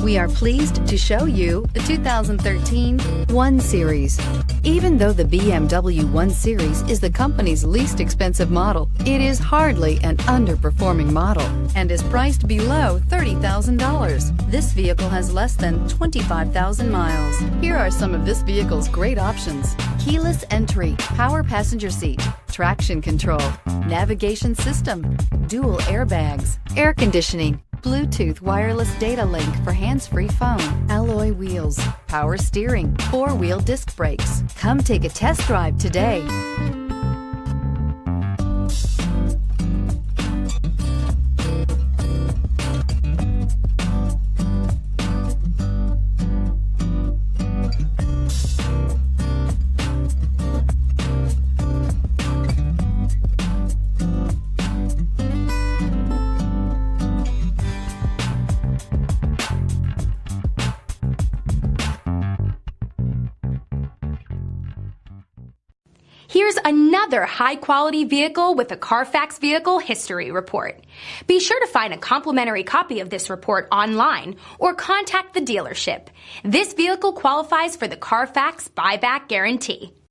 We are pleased to show you the 2013 1 Series. Even though the BMW 1 Series is the company's least expensive model, it is hardly an underperforming model and is priced below $30,000. This vehicle has less than 25,000 miles. Here are some of this vehicle's great options: keyless entry, power passenger seat, traction control, navigation system, dual airbags, air conditioning, Bluetooth wireless data link for hands-free phone, alloy wheels, power steering, 4-wheel disc brakes. Come take a test drive today. Here's another high-quality vehicle with a Carfax Vehicle History Report. Be sure to find a complimentary copy of this report online or contact the dealership. This vehicle qualifies for the Carfax Buyback Guarantee.